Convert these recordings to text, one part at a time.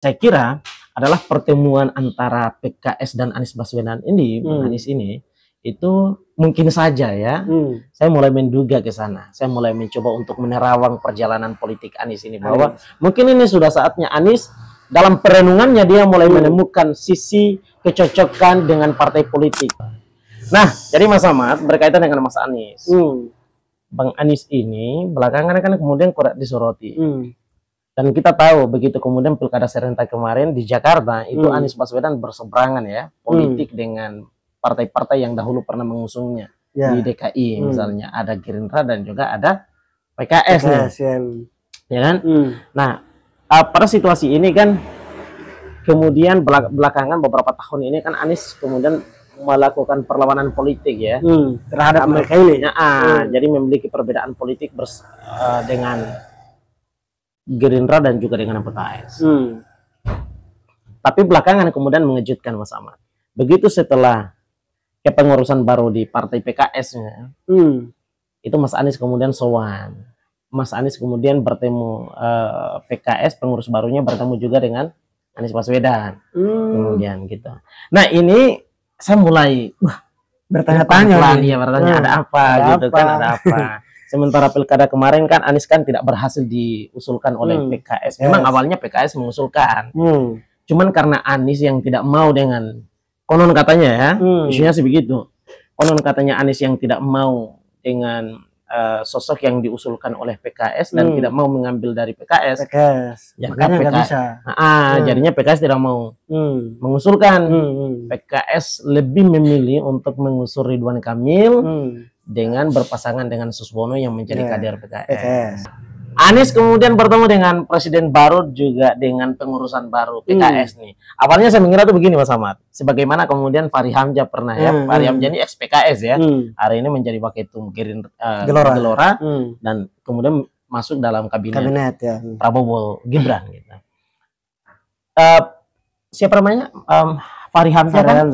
saya kira adalah pertemuan antara PKS dan Anies Baswedan ini, Bang Anies ini, itu mungkin saja ya. Saya mulai menduga ke sana. Saya mulai mencoba untuk menerawang perjalanan politik Anies ini, bahwa mungkin ini sudah saatnya Anies dalam perenungannya dia mulai menemukan sisi kecocokan dengan partai politik. Nah, jadi Mas Ahmad berkaitan dengan Mas Anies. Bang Anies ini belakangan kan kemudian kurang disoroti. Dan kita tahu begitu kemudian pilkada serentak kemarin di Jakarta itu Anies Baswedan berseberangan ya politik dengan partai-partai yang dahulu pernah mengusungnya di DKI, misalnya ada Gerindra dan juga ada PKS nih, ya kan? Nah, pada situasi ini kan kemudian belakangan beberapa tahun ini kan Anies kemudian melakukan perlawanan politik ya terhadap mereka ini. Jadi memiliki perbedaan politik dengan Gerindra dan juga dengan PKS. Tapi belakangan kemudian mengejutkan Mas Ahmad. Begitu setelah kepengurusan baru di partai PKS-nya, itu Mas Anies kemudian sowan. Mas Anies kemudian bertemu PKS, pengurus barunya bertemu juga dengan Anies Baswedan. Kemudian gitu. Nah ini saya mulai bertanya-tanya, ada apa gitu kan, ada apa. Sementara pilkada kemarin kan Anies kan tidak berhasil diusulkan oleh PKS. Memang awalnya PKS mengusulkan. Cuman karena Anies yang tidak mau dengan konon katanya ya, isunya sih begitu. Konon katanya Anies yang tidak mau dengan sosok yang diusulkan oleh PKS dan tidak mau mengambil dari PKS. Makanya nggak bisa. Jadinya PKS tidak mau mengusulkan. PKS lebih memilih untuk mengusung Ridwan Kamil dengan berpasangan dengan Suswono yang menjadi kader PKS. Anies kemudian bertemu dengan presiden baru juga dengan pengurusan baru PKS nih. Awalnya saya mengira tuh begini Mas Ahmad. Sebagaimana kemudian Fahri Hamzah pernah ya. Fahri Hamzah ini ex PKS ya. Hari ini menjadi Waketum Gelora dan kemudian masuk dalam kabinet ya. Prabowo Gibran gitu. Siapa namanya? Fahri Hamzah kan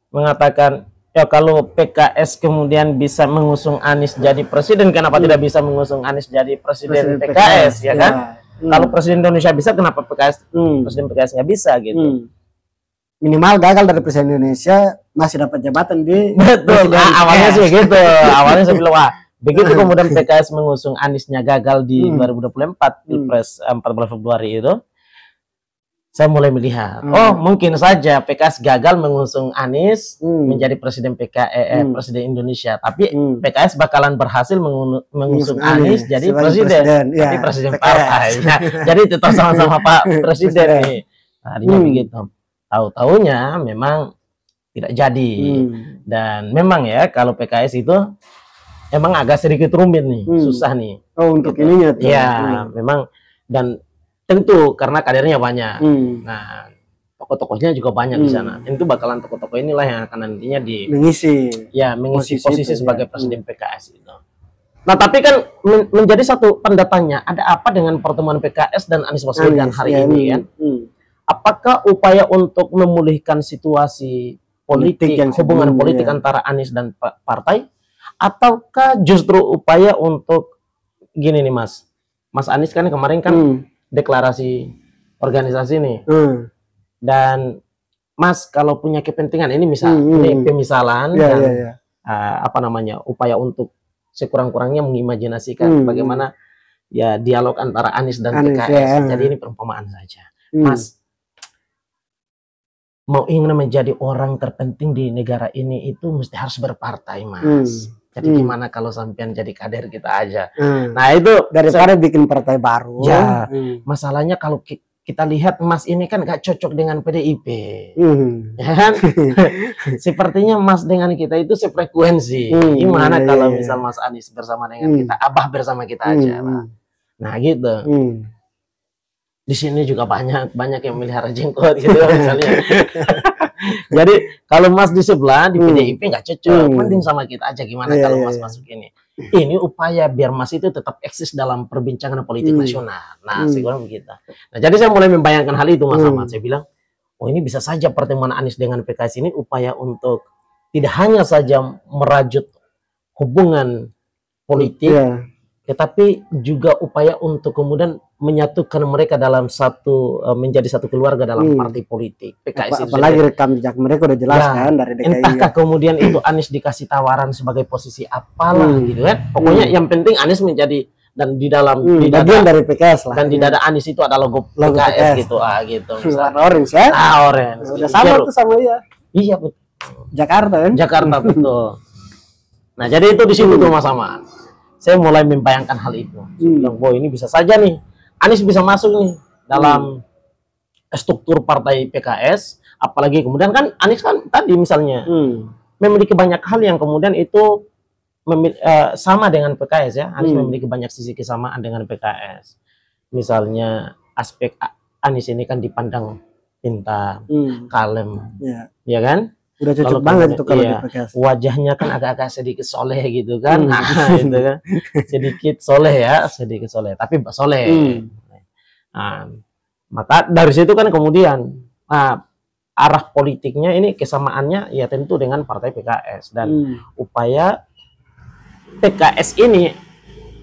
mengatakan ya kalau PKS kemudian bisa mengusung Anies jadi presiden, kenapa tidak bisa mengusung Anies jadi presiden PKS ya kan? Kalau presiden Indonesia bisa, kenapa presiden PKS nggak bisa gitu? Minimal gagal dari presiden Indonesia masih dapat jabatan di betul. Awalnya sih gitu. Awalnya saya bilang wah, begitu kemudian PKS mengusung Aniesnya gagal di 2024 Pilpres 14 Februari itu, saya mulai melihat, oh mungkin saja PKS gagal mengusung Anies menjadi presiden presiden Indonesia, tapi PKS bakalan berhasil mengusung Anies jadi presiden, jadi presiden partai. Jadi tetap sama-sama Pak Presiden nih. Tadinya begitu. Tahu-taunya memang tidak jadi. Dan memang ya kalau PKS itu emang agak sedikit rumit nih, susah nih. Oh untuk ininya tuh. Ya, memang dan tentu karena kadernya banyak. Nah, tokoh-tokohnya juga banyak di sana. Tentu bakalan tokoh-tokoh inilah yang akan nantinya mengisi posisi sebagai presiden PKS itu. Nah, tapi kan menjadi satu tanda tanya, ada apa dengan pertemuan PKS dan Anies Baswedan hari ini kan? Apakah upaya untuk memulihkan situasi politik hubungan politik antara Anies dan partai, ataukah justru upaya untuk gini nih Mas Anies kan kemarin kan deklarasi organisasi nih, dan Mas kalau punya kepentingan ini ini pemisalan apa namanya upaya untuk sekurang-kurangnya mengimajinasikan bagaimana ya dialog antara Anies dan PKS. Jadi ini perumpamaan saja. Mas mau ingin menjadi orang terpenting di negara ini itu mesti harus berpartai Mas. Jadi gimana kalau sampean jadi kader kita aja? Nah itu daripada bikin partai baru. Ya, masalahnya kalau kita lihat Mas ini kan gak cocok dengan PDIP, ya kan? Sepertinya Mas dengan kita itu sefrekuensi. Gimana kalau misal Mas Anies bersama dengan kita, Abah bersama kita aja, Pak. Nah gitu. Di sini juga banyak yang melihara jenggot gitu misalnya. Jadi kalau Mas di sebelah di PDIP nggak cocok, mending sama kita aja. Gimana kalau Mas masuk ini? Ini upaya biar Mas itu tetap eksis dalam perbincangan politik nasional. Nah, segera begitu. Nah, jadi saya mulai membayangkan hal itu Mas Ahmad. Saya bilang, oh ini bisa saja pertemuan Anies dengan PKS ini upaya untuk tidak hanya saja merajut hubungan politik, tetapi juga upaya untuk kemudian menyatukan mereka dalam satu menjadi satu keluarga dalam partai politik PKS itu apalagi rekam jejak mereka udah jelas kan dari DKI. Entahkah kemudian itu Anies dikasih tawaran sebagai posisi apalah gitu kan. Pokoknya yang penting Anies menjadi dan di dalam di bagian dari PKS lah. Dan di dada Anies itu ada logo PKS gitu gitu. Warna orange ya? Orange. Udah sama tuh sama ya. Iya betul. Jakarta kan? Jakarta betul. Nah jadi itu di situ tuh Mas Ahmad. Saya mulai membayangkan hal itu. Bilang, ini bisa saja nih Anies bisa masuk nih dalam struktur partai PKS, apalagi kemudian kan Anies kan tadi misalnya memiliki banyak hal yang kemudian itu sama dengan PKS ya. Anies memiliki banyak sisi kesamaan dengan PKS. Misalnya aspek Anies ini kan dipandang pintar, kalem, ya kan? Udah cocok banget tuh kalau di PKS. Wajahnya kan agak-agak sedikit soleh gitu kan, gitu kan, sedikit soleh ya, tapi soleh. Nah, maka dari situ kan kemudian arah politiknya ini kesamaannya ya tentu dengan partai PKS dan upaya PKS ini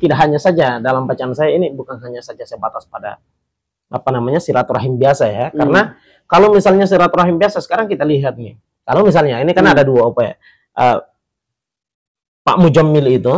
tidak hanya saja dalam bacaan saya ini bukan hanya saja sebatas pada silaturahim biasa ya, karena kalau misalnya silaturahim biasa sekarang kita lihat nih. Kalau misalnya ini kan ada dua upaya. Pak Mujammil itu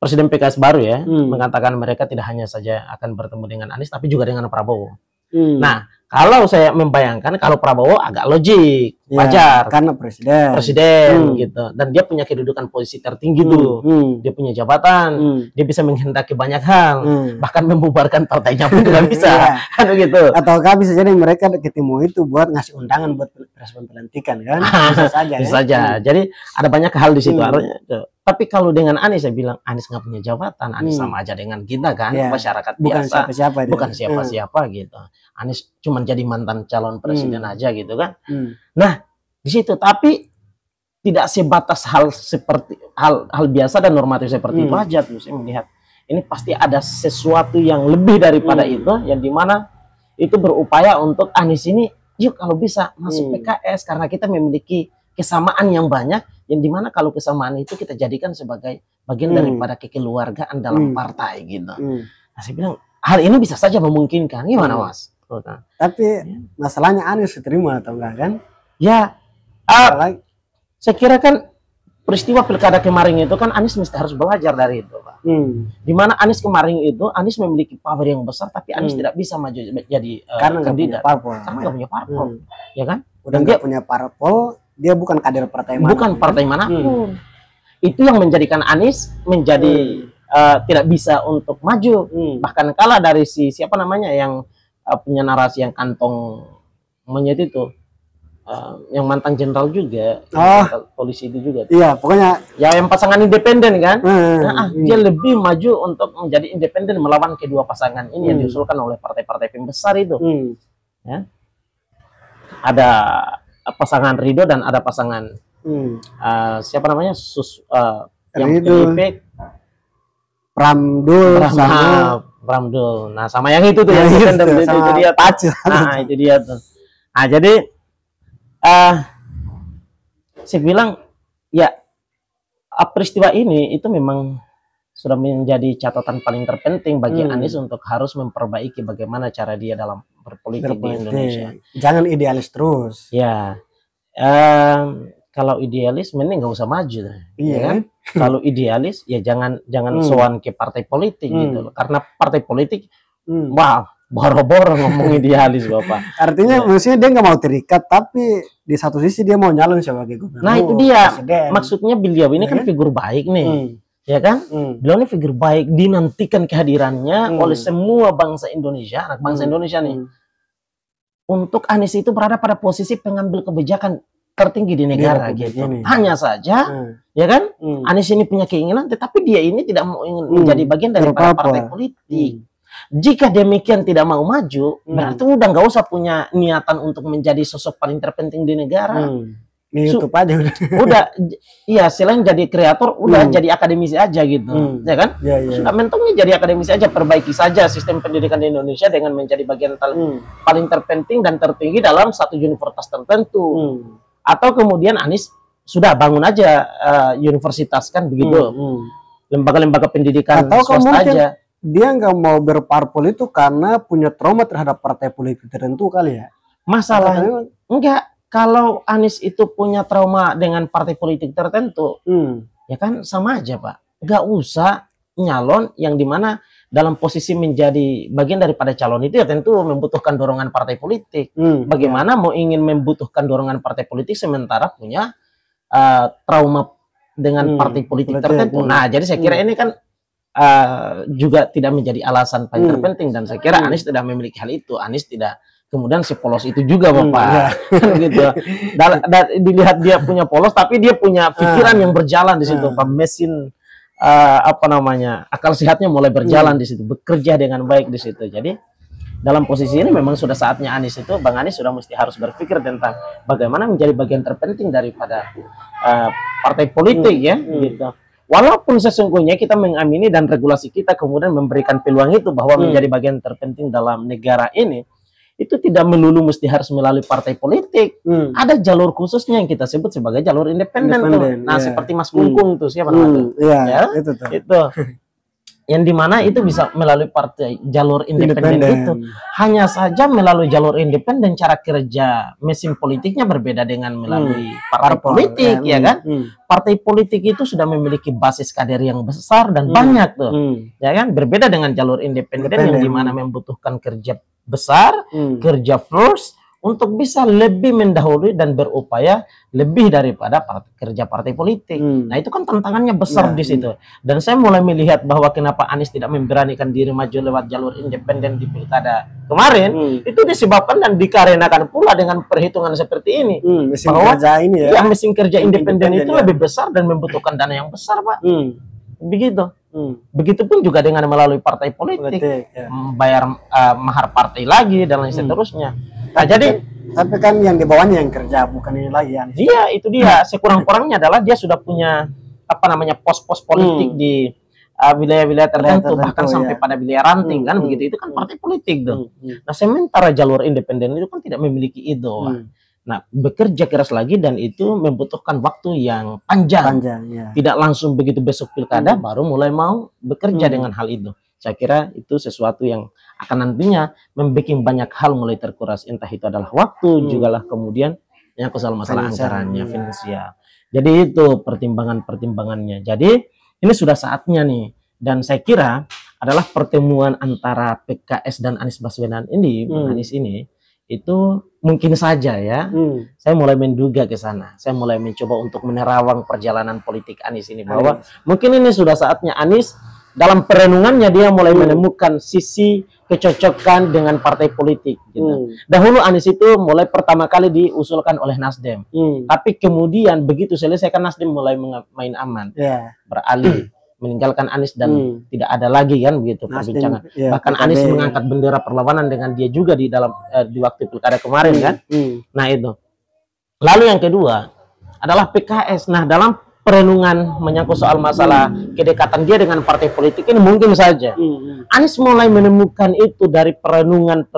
presiden PKS baru ya mengatakan mereka tidak hanya saja akan bertemu dengan Anies tapi juga dengan Prabowo. Nah, kalau saya membayangkan kalau Prabowo agak logik, wajar karena presiden gitu dan dia punya kedudukan posisi tertinggi tuh. Dia punya jabatan, dia bisa menghendaki banyak hal, bahkan membubarkan partainya pun juga bisa. Kan begitu. Ataukah bisa jadi mereka ketemu itu buat ngasih undangan buat respon pelantikan kan? Bisa saja. Bisa saja. Jadi ada banyak hal di situ artinya. Tapi kalau dengan Anies saya bilang Anies nggak punya jabatan, Anies sama aja dengan kita kan, masyarakat biasa, bukan siapa-siapa gitu. Anies cuma jadi mantan calon presiden aja gitu kan. Nah di situ tapi tidak sebatas hal seperti hal biasa dan normatif seperti itu aja tuh. Saya melihat ini pasti ada sesuatu yang lebih daripada itu, yang dimana itu berupaya untuk Anies ini yuk kalau bisa masuk PKS karena kita memiliki kesamaan yang banyak, yang dimana kalau kesamaan itu kita jadikan sebagai bagian daripada kekeluargaan dalam partai gitu. Nah, saya bilang hal ini bisa saja memungkinkan. Gimana Mas? Tapi masalahnya Anies diterima atau enggak kan? Ya, saya kira kan peristiwa pilkada kemarin itu kan Anies mesti harus belajar dari itu, Pak. Dimana Anies kemarin itu Anies memiliki power yang besar, tapi Anies tidak bisa maju jadi kandidat karena nggak punya parpol, ya kan? Udah nggak punya parpol, dia bukan kader partai manapun. Bukan partai manapun. Itu yang menjadikan Anies menjadi tidak bisa untuk maju. Bahkan kalah dari siapa namanya yang punya narasi yang kantong monyet itu, yang mantan jenderal juga, polisi itu juga. Iya, pokoknya ya yang pasangan independen kan. Dia lebih maju untuk menjadi independen melawan kedua pasangan ini yang diusulkan oleh partai-partai pembesar itu. Ya. Ada pasangan Ridho dan ada pasangan siapa namanya yang PDIP Pramdul sama Pramdul. Nah, sama yang itu tuh yang independen itu dia Pacu. Nah, itu dia tuh. Nah, jadi saya bilang ya peristiwa ini itu memang sudah menjadi catatan paling terpenting bagi Anies untuk harus memperbaiki bagaimana cara dia dalam berpolitik di Indonesia. Jangan idealis terus. Ya, kalau idealis mending nggak usah maju. Iya kan? Kalau idealis ya jangan sowan ke partai politik gitu loh. Karena partai politik, wah boro-boro ngomong idealis Bapak. Artinya maksudnya dia nggak mau terikat, tapi di satu sisi dia mau nyalon sebagai gubernur. Nah itu dia, maksudnya beliau ini kan figur baik nih. Ya kan? Beliau ini figur baik, dinantikan kehadirannya oleh semua bangsa Indonesia, anak bangsa Indonesia nih. Untuk Anies itu berada pada posisi pengambil kebijakan tertinggi di negara gitu. Hanya saja, ya kan? Anies ini punya keinginan, tetapi dia ini tidak mau ingin menjadi bagian daripada partai politik. Jika demikian tidak mau maju, berarti udah nggak usah punya niatan untuk menjadi sosok paling terpenting di negara. YouTube aja udah iya selain jadi kreator udah jadi akademisi aja gitu ya kan sudah mentongnya jadi akademisi aja, perbaiki saja sistem pendidikan di Indonesia dengan menjadi bagian paling terpenting dan tertinggi dalam satu universitas tertentu atau kemudian Anies sudah bangun aja universitas kan begitu lembaga-lembaga pendidikan atau swasta aja dia nggak mau berparpol itu karena punya trauma terhadap partai politik tertentu kali ya. Masalahnya enggak, kalau Anies itu punya trauma dengan partai politik tertentu, ya kan sama aja Pak. Nggak usah nyalon yang dimana dalam posisi menjadi bagian daripada calon itu ya tentu membutuhkan dorongan partai politik. Bagaimana mau ingin membutuhkan dorongan partai politik sementara punya trauma dengan partai politik tertentu. Nah, jadi saya kira ini kan juga tidak menjadi alasan paling terpenting, dan saya kira Anies tidak memiliki hal itu. Anies tidak kemudian si polos itu juga Bapak. Gitu. Dan dilihat dia punya polos, tapi dia punya pikiran yang berjalan di situ, Pak. Mesin apa namanya, akal sehatnya mulai berjalan di situ, bekerja dengan baik di situ. Jadi dalam posisi ini memang sudah saatnya Anies itu, Bang Anies sudah mesti harus berpikir tentang bagaimana menjadi bagian terpenting daripada partai politik ya, gitu. Walaupun sesungguhnya kita mengamini dan regulasi kita kemudian memberikan peluang itu bahwa menjadi bagian terpenting dalam negara ini, itu tidak melulu mesti harus melalui partai politik. Ada jalur khususnya yang kita sebut sebagai jalur independen tuh. Nah, seperti Mas Kungkung tuh, siapa namanya? Ya, itu. Yang dimana itu bisa melalui partai jalur independen itu. Hanya saja melalui jalur independen cara kerja mesin politiknya berbeda dengan melalui partai politik, ya kan? Partai politik itu sudah memiliki basis kader yang besar dan banyak tuh, ya kan? Berbeda dengan jalur independen yang dimana membutuhkan kerja besar, kerja first, untuk bisa lebih mendahului dan berupaya lebih daripada kerja partai politik. Nah, itu kan tantangannya besar di situ. Dan saya mulai melihat bahwa kenapa Anies tidak memberanikan diri maju lewat jalur independen di pilkada kemarin, itu disebabkan dan dikarenakan pula dengan perhitungan seperti ini. Bahwa mesin kerja independen itu lebih besar dan membutuhkan dana yang besar, Pak. Begitu. Begitupun juga dengan melalui partai politik, bayar mahar partai lagi dan lain seterusnya. Nah, jadi tapi kan yang di bawahnya yang kerja, bukan ini lagi ya. Iya, itu dia. Sekurang-kurangnya adalah dia sudah punya apa namanya pos-pos politik di wilayah-wilayah tertentu, bahkan sampai pada wilayah ranting kan begitu. Itu kan partai politik tuh. Nah, sementara jalur independen itu kan tidak memiliki itu. Nah, bekerja keras lagi dan itu membutuhkan waktu yang panjang. Tidak langsung begitu besok pilkada baru mulai mau bekerja dengan hal itu. Saya kira itu sesuatu yang akan nantinya membuat banyak hal mulai terkuras, entah itu adalah waktu, juga lah kemudian yang masalah anggarannya, finansial. Jadi itu pertimbangannya. Jadi ini sudah saatnya nih, dan saya kira adalah pertemuan antara PKS dan Anies Baswedan ini, Anies ini, itu mungkin saja ya. Saya mulai menduga ke sana. Saya mulai mencoba untuk menerawang perjalanan politik Anies ini, bahwa mungkin ini sudah saatnya Anies dalam perenungannya dia mulai menemukan sisi kecocokan dengan partai politik gitu. Dahulu Anies itu mulai pertama kali diusulkan oleh Nasdem. Tapi kemudian begitu selesai kan Nasdem mulai main aman. Beralih meninggalkan Anies dan tidak ada lagi kan begitu perbincangan. Bahkan Anies mengangkat bendera perlawanan dengan dia juga di dalam di waktu pilkada kemarin kan. Nah, itu. Lalu yang kedua adalah PKS. Nah, dalam perenungan menyangkut soal masalah kedekatan dia dengan partai politik ini mungkin saja Anies mulai menemukan itu dari perenungan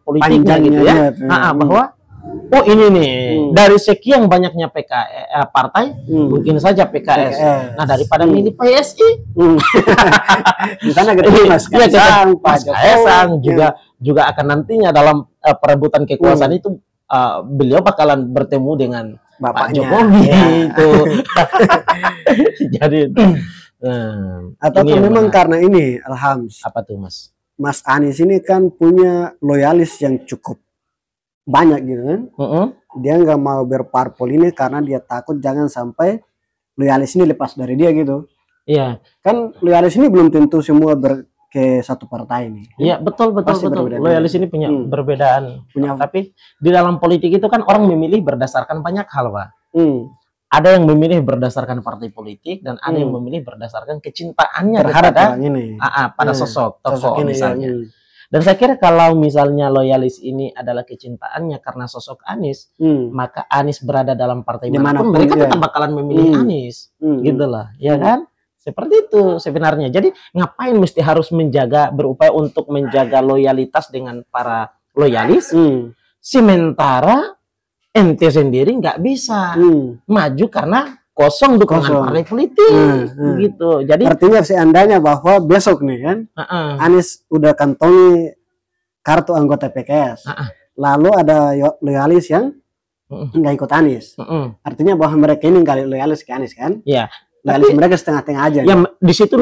politiknya gitu ya, bahwa oh ini nih dari sekian banyaknya partai mungkin saja PKS. Nah, daripada milih PSI di sana Mas Kaisang juga akan nantinya dalam perebutan kekuasaan itu beliau bakalan bertemu dengan Pak Jokowi itu. Jadi atau memang karena ini Alhams. Apa tuh Mas Anies ini kan punya loyalis yang cukup banyak gitu kan. Dia nggak mau berparpol ini karena dia takut jangan sampai loyalis ini lepas dari dia gitu. Iya. Kan loyalis ini belum tentu semua ke satu partai ini. Iya, betul. Loyalis ini punya perbedaan. Tapi di dalam politik itu kan orang memilih berdasarkan banyak hal, Pak. Ada yang memilih berdasarkan partai politik dan ada yang memilih berdasarkan kecintaannya pada sosok tokoh misalnya. Dan saya kira kalau misalnya loyalis ini adalah kecintaannya karena sosok Anies, maka Anies berada dalam partai manapun mereka tetap bakalan memilih Anies. Gitulah, ya kan? Seperti itu sebenarnya. Jadi ngapain mesti harus berupaya untuk menjaga loyalitas dengan para loyalis, sementara ente sendiri nggak bisa maju karena kosong dukungan partai politik, gitu. Jadi artinya seandainya bahwa besok nih kan, Anies udah kantongi kartu anggota PKS, lalu ada loyalis yang nggak ikut Anies, artinya bahwa mereka ini nggak loyalis ke Anies kan? Iya. Loyalis mereka setengah-setengah aja. Ya, di situ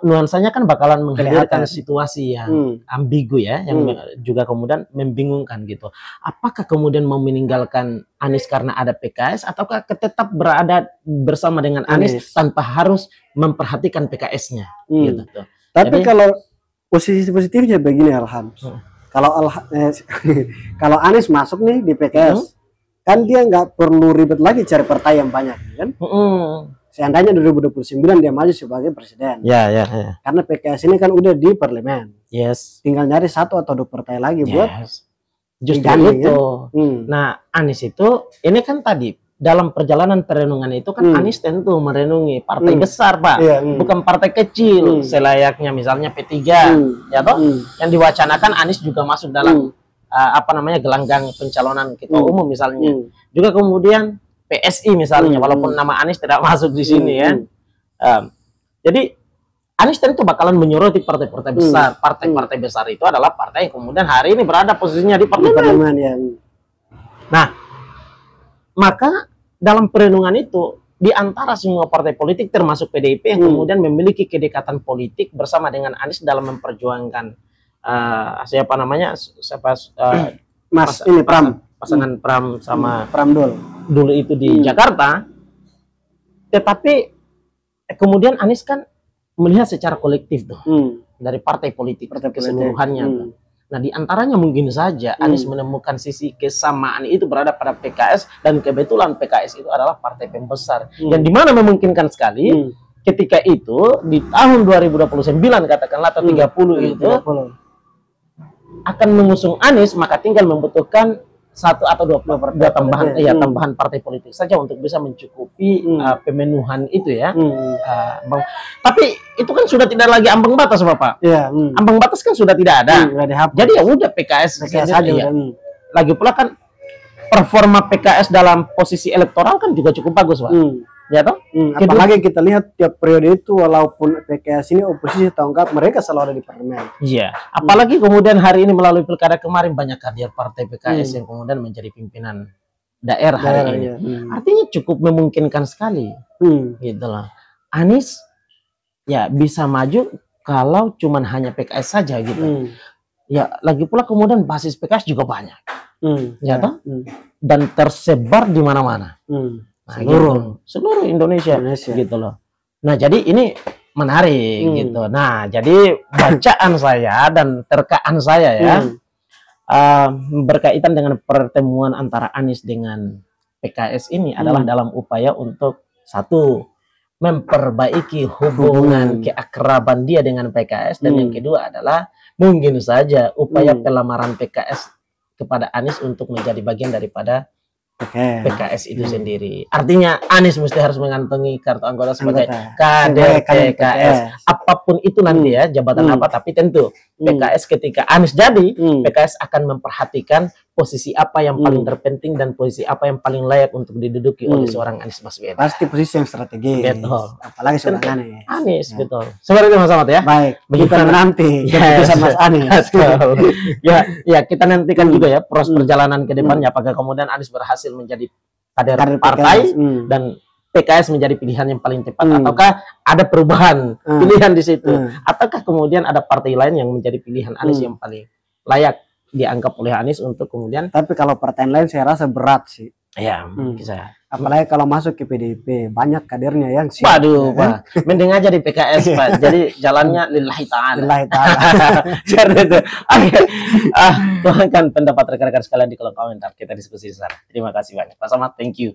nuansanya kan bakalan menghadirkan situasi yang ambigu ya, yang juga kemudian membingungkan gitu. Apakah kemudian mau meninggalkan Anies karena ada PKS, ataukah tetap berada bersama dengan Anies tanpa harus memperhatikan PKS-nya? Gitu. Tapi kalau posisi positifnya begini Alham, kalau Anies masuk nih di PKS, kan dia nggak perlu ribet lagi cari partai yang banyak, kan? Seandainya 2029 dia maju sebagai presiden. Ya. Karena PKS ini kan udah di parlemen. Yes. Tinggal nyari 1 atau 2 partai lagi buat justru itu. Nah, Anies itu ini kan tadi dalam perjalanan perenungan itu kan Anies tentu merenungi partai besar, Pak. Bukan partai kecil selayaknya misalnya P3, ya toh? Yang diwacanakan Anies juga masuk dalam gelanggang pencalonan ketua umum misalnya. Juga kemudian PSI misalnya, walaupun nama Anies tidak masuk di sini ya. Jadi Anies tentu bakalan menyoroti partai-partai besar. Partai-partai besar itu adalah partai yang kemudian hari ini berada posisinya di parlemen. Nah, maka dalam perenungan itu di antara semua partai politik termasuk PDIP yang kemudian memiliki kedekatan politik bersama dengan Anies dalam memperjuangkan pasangan Pram sama Pram dulu itu di Jakarta, tetapi kemudian Anies kan melihat secara kolektif tuh dari partai politik keseluruhannya. Nah, di antaranya mungkin saja Anies menemukan sisi kesamaan itu berada pada PKS, dan kebetulan PKS itu adalah partai pembesar yang dimana memungkinkan sekali ketika itu di tahun 2029 katakanlah atau 30 itu akan mengusung Anies, maka tinggal membutuhkan 1 atau 2 tambahan tambahan partai politik saja untuk bisa mencukupi pemenuhan itu ya. Tapi itu kan sudah tidak lagi ambang batas, Bapak. Ambang batas kan sudah tidak ada. Jadi ya udah PKS saja. Lagi pula kan performa PKS dalam posisi elektoral kan juga cukup bagus, Pak. Ya toh? Apalagi kita lihat tiap periode itu walaupun PKS ini oposisi atau enggak, mereka selalu ada di parlemen. Iya. Apalagi kemudian hari ini melalui pilkada kemarin banyak hadir partai PKS yang kemudian menjadi pimpinan daerah hari ini. Artinya cukup memungkinkan sekali. Gitu loh. Anies ya bisa maju kalau cuman hanya PKS saja gitu. Ya lagi pula kemudian basis PKS juga banyak. Ya toh? Dan tersebar di mana-mana. Nah, seluruh Indonesia gitu loh. Nah, jadi ini menarik gitu. Nah, jadi bacaan saya dan terkaan saya ya berkaitan dengan pertemuan antara Anies dengan PKS ini adalah dalam upaya untuk satu, memperbaiki hubungan keakraban dia dengan PKS, dan yang kedua adalah mungkin saja upaya pelamaran PKS kepada Anies untuk menjadi bagian daripada PKS itu sendiri. Artinya Anies mesti harus mengantongi kartu anggota sebagai kader PKS. Apapun itu nanti ya, jabatan apa, tapi tentu PKS ketika Anies jadi, PKS akan memperhatikan posisi apa yang paling terpenting dan posisi apa yang paling layak untuk diduduki oleh seorang Anies Baswedan. Pasti posisi yang strategis. Betul. Apalagi seorang Anies, betul. Seperti itu Mas Ahmad ya. Baik. Kita menanti keputusan Mas Anies. Ya, kita nantikan juga ya proses perjalanan ke depannya, apakah kemudian Anies berhasil menjadi kader partai dan PKS menjadi pilihan yang paling tepat, ataukah ada perubahan pilihan di situ, ataukah kemudian ada partai lain yang menjadi pilihan Anies yang paling layak dianggap oleh Anies untuk kemudian. Tapi kalau partai lain saya rasa berat sih. Ya, bisa. Apalagi kalau masuk ke PDIP, banyak kadernya yang siap. Waduh, Pak. Mending aja di PKS, Pak. Jadi jalannya lillahi ta'ala. Lillahi ta'ala. Seperti itu. Oke. Tuangkan pendapat rekan-rekan sekalian di kolom komentar. Kita diskusi di sana. Terima kasih banyak. Pak Samad, thank you.